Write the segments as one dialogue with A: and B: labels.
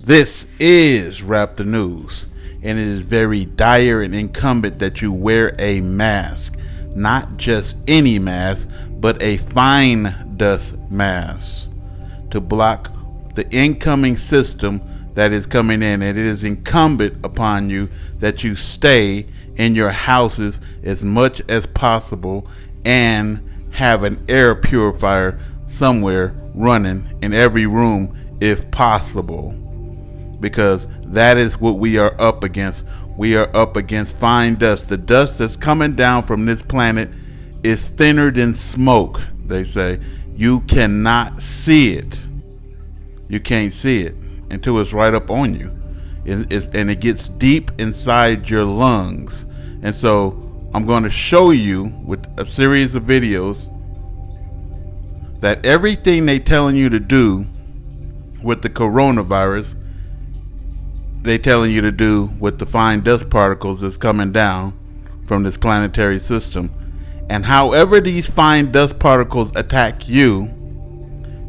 A: This is Wrap the News, and it is very dire and incumbent that you wear a mask. Not just any mask, but a fine dust mask to block the incoming system that is coming in. And it is incumbent upon you that you stay in your houses as much as possible and have an air purifier somewhere running in every room if possible, because that is what we are up against. We are up against fine dust. The dust that's coming down from this planet is thinner than smoke, they say. You cannot see it. You can't see it until it's right up on you. And it gets deep inside your lungs. And so I'm going to show you with a series of videos that everything they're telling you to do with the coronavirus, they're telling you to do with the fine dust particles that's coming down from this planetary system. And however these fine dust particles attack you,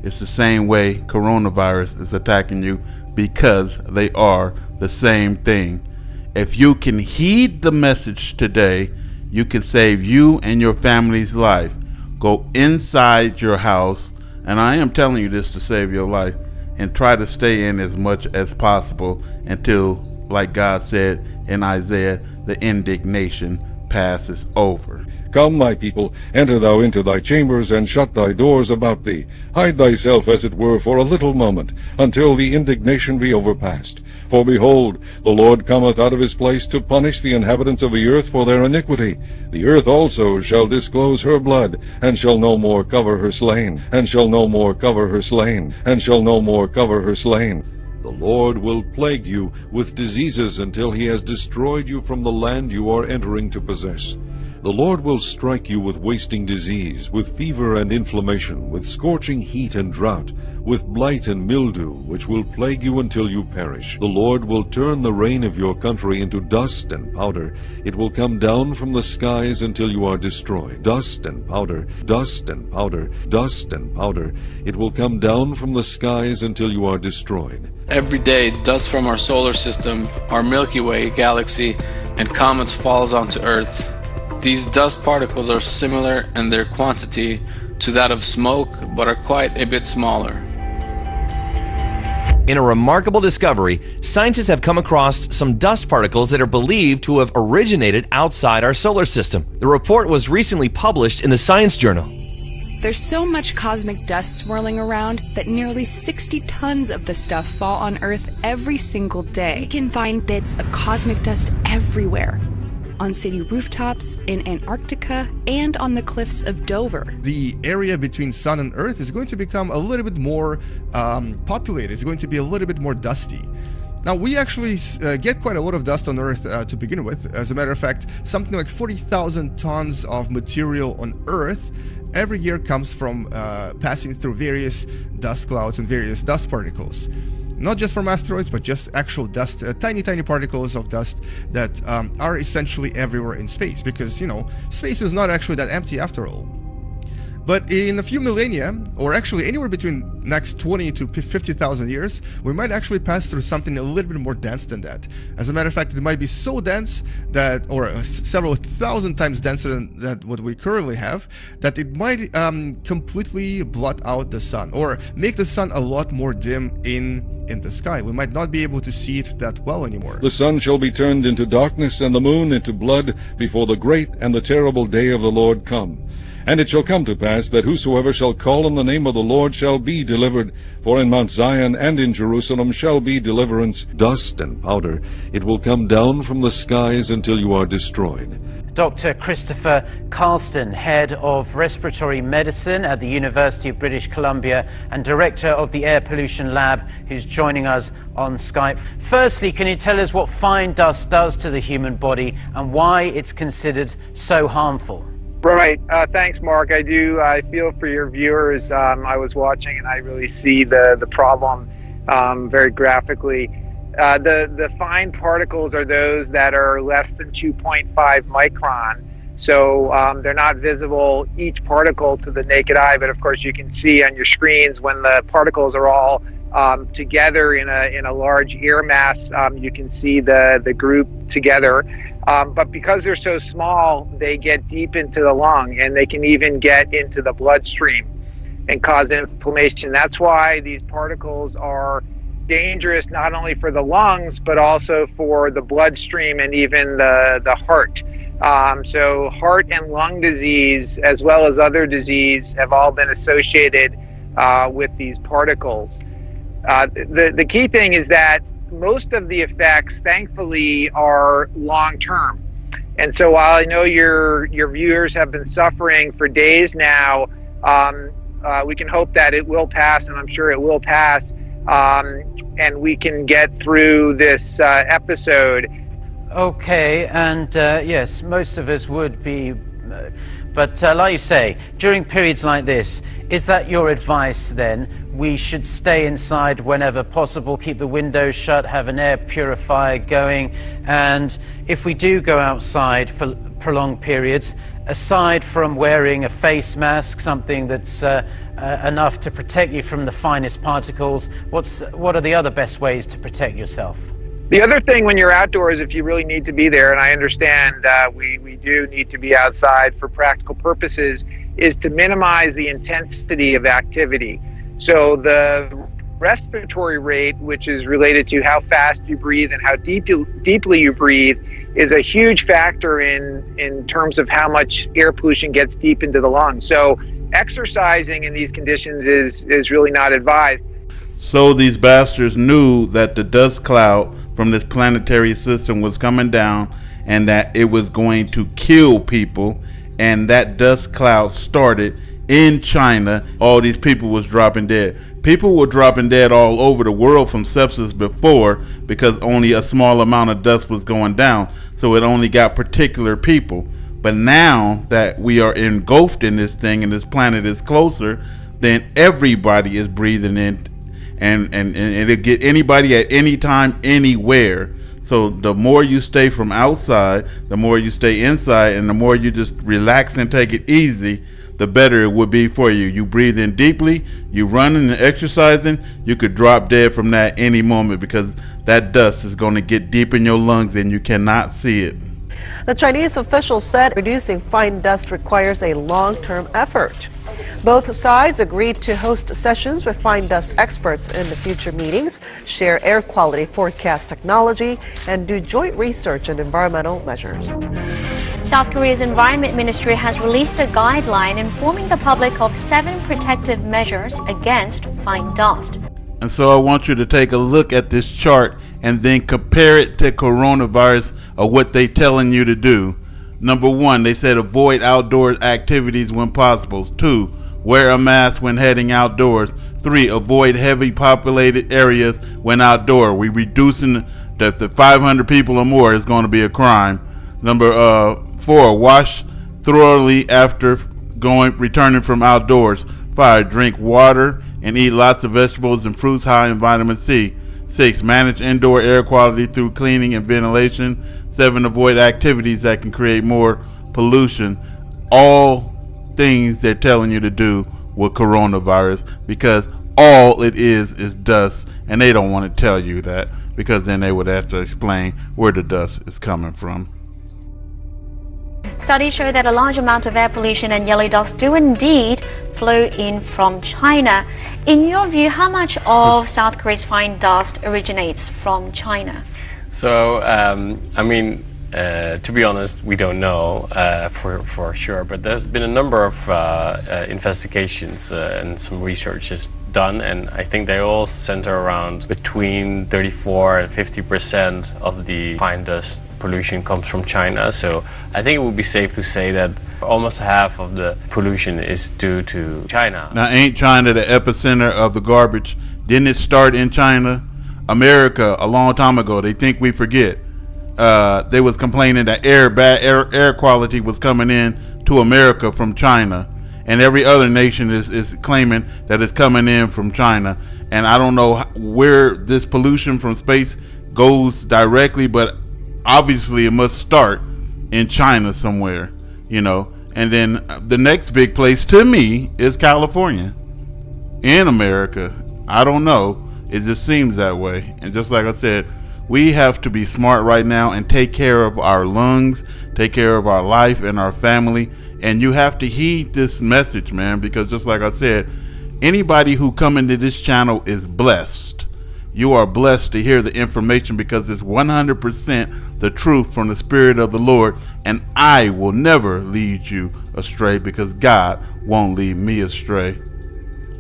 A: it's the same way coronavirus is attacking you, because they are the same thing. If you can heed the message today, you can save you and your family's life. Go inside your house, and I am telling you this to save your life, and try to stay in as much as possible until, like God said in Isaiah, the indignation passes over.
B: Come, my people, enter thou into thy chambers, and shut thy doors about thee. Hide thyself, as it were, for a little moment, until the indignation be overpast. For behold, the Lord cometh out of his place to punish the inhabitants of the earth for their iniquity. The earth also shall disclose her blood, and shall no more cover her slain, and shall no more cover her slain, and shall no more cover her slain. The Lord will plague you with diseases until he has destroyed you from the land you are entering to possess. The Lord will strike you with wasting disease, with fever and inflammation, with scorching heat and drought, with blight and mildew, which will plague you until you perish. The Lord will turn the rain of your country into dust and powder. It will come down from the skies until you are destroyed. Dust and powder, dust and powder, dust and powder. It will come down from the skies until you are destroyed.
C: Every day, dust from our solar system, our Milky Way galaxy, and comets falls onto Earth. These dust particles are similar in their quantity to that of smoke, but are quite a bit smaller.
D: In a remarkable discovery, scientists have come across some dust particles that are believed to have originated outside our solar system. The report was recently published in the Science Journal.
E: There's so much cosmic dust swirling around that nearly 60 tons of the stuff fall on Earth every single day. We can find bits of cosmic dust everywhere. On city rooftops, in Antarctica, and on the cliffs of Dover.
F: The area between Sun and Earth is going to become a little bit more populated. It's going to be a little bit more dusty. Now, we actually get quite a lot of dust on Earth to begin with. As a matter of fact, something like 40,000 tons of material on Earth every year comes from passing through various dust clouds and various dust particles. Not just from asteroids, but just actual dust, tiny particles of dust that are essentially everywhere in space, because, you know, space is not actually that empty after all. But in a few millennia, or actually anywhere between next 20 to 50,000 years, we might actually pass through something a little bit more dense than that. As a matter of fact, it might be so dense that, or several thousand times denser than what we currently have, that it might completely blot out the sun, or make the sun a lot more dim in the sky. We might not be able to see it that well anymore.
B: The sun shall be turned into darkness, and the moon into blood, before the great and the terrible day of the Lord come. And it shall come to pass that whosoever shall call on the name of the Lord shall be delivered. For in Mount Zion and in Jerusalem shall be deliverance, dust and powder. It will come down from the skies until you are destroyed.
G: Dr. Christopher Carlston, Head of Respiratory Medicine at the University of British Columbia and Director of the Air Pollution Lab, who's joining us on Skype. Firstly, can you tell us what fine dust does to the human body and why it's considered so harmful?
H: Right. Thanks, Mark. I feel for your viewers. I was watching and I really see the problem very graphically. The fine particles are those that are less than 2.5 micron. So they're not visible, each particle, to the naked eye, but of course you can see on your screens when the particles are all together in a large air mass. You can see the group together. But because they're so small, they get deep into the lung, and they can even get into the bloodstream and cause inflammation. That's why these particles are dangerous not only for the lungs, but also for the bloodstream and even the heart. So heart and lung disease, as well as other disease, have all been associated with these particles. The key thing is that most of the effects, thankfully, are long-term. And so while I know your viewers have been suffering for days now, we can hope that it will pass, and I'm sure it will pass, and we can get through this episode.
G: Okay, and yes, most of us would be, but like you say, during periods like this, is that your advice then? We should stay inside whenever possible, keep the windows shut, have an air purifier going, and if we do go outside for prolonged periods, aside from wearing a face mask, something that's enough to protect you from the finest particles, what are the other best ways to protect yourself?
H: The other thing when you're outdoors, if you really need to be there, and I understand we do need to be outside for practical purposes, is to minimize the intensity of activity. So the respiratory rate, which is related to how fast you breathe and how deeply you breathe, is a huge factor in terms of how much air pollution gets deep into the lungs. So exercising in these conditions is really not advised.
A: So these bastards knew that the dust cloud from this planetary system was coming down and that it was going to kill people, and that dust cloud started in China. All these people was dropping dead. People were dropping dead all over the world from sepsis before, because only a small amount of dust was going down, so it only got particular people. But now that we are engulfed in this thing and this planet is closer, then everybody is breathing in, and it'll get anybody at any time, anywhere. So the more you stay from outside, the more you stay inside, and the more you just relax and take it easy, the better it would be for you. You breathe in deeply, you running and exercising, you could drop dead from that any moment, because that dust is going to get deep in your lungs and you cannot see it.
I: The Chinese officials said reducing fine dust requires a long-term effort. Both sides agreed to host sessions with fine dust experts in the future meetings, share air quality forecast technology, and do joint research and environmental measures.
J: South Korea's Environment Ministry has released a guideline informing the public of 7 protective measures against fine dust.
A: And so I want you to take a look at this chart and then compare it to coronavirus, or what they telling you to do. Number 1, they said avoid outdoor activities when possible. 2, wear a mask when heading outdoors. 3, avoid heavy populated areas when outdoor. We reducing the 500 people or more is going to be a crime. Number 4, wash thoroughly after returning from outdoors. 5, drink water and eat lots of vegetables and fruits high in vitamin C. 6, manage indoor air quality through cleaning and ventilation. 7, avoid activities that can create more pollution. All things they're telling you to do with coronavirus, because all it is dust, and they don't want to tell you that, because then they would have to explain where the dust is coming from.
J: Studies show that a large amount of air pollution and yellow dust do indeed flow in from China. In your view, how much of South Korea's fine dust originates from China?
K: So, to be honest, we don't know for sure, but there's been a number of investigations and some research done, and I think they all center around between 34 and 50% of the fine dust pollution comes from China. So I think it would be safe to say that almost half of the pollution is due to China.
A: Now, ain't China the epicenter of the garbage? Didn't it start in China? America, a long time ago, they think we forget. They was complaining that bad air quality was coming in to America from China, and every other nation is claiming that it's coming in from China. And I don't know where this pollution from space goes directly, but obviously it must start in China somewhere, you know. And then the next big place to me is California in America. I don't know. It just seems that way. And just like I said, we have to be smart right now and take care of our lungs, take care of our life and our family. And you have to heed this message, man, because just like I said, anybody who come into this channel is blessed. You are blessed to hear the information because it's 100% the truth from the Spirit of the Lord. And I will never lead you astray because God won't lead me astray.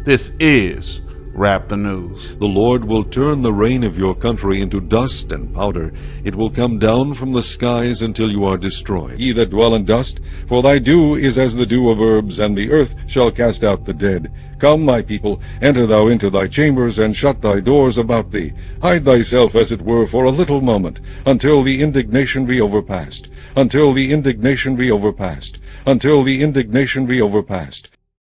A: This is Wrap the News.
B: The Lord will turn the rain of your country into dust and powder. It will come down from the skies until you are destroyed. Ye that dwell in dust, for thy dew is as the dew of herbs, and the earth shall cast out the dead. Come, my people, enter thou into thy chambers, and shut thy doors about thee. Hide thyself, as it were, for a little moment, until the indignation be overpast. Until the indignation be overpast. Until the indignation be overpast.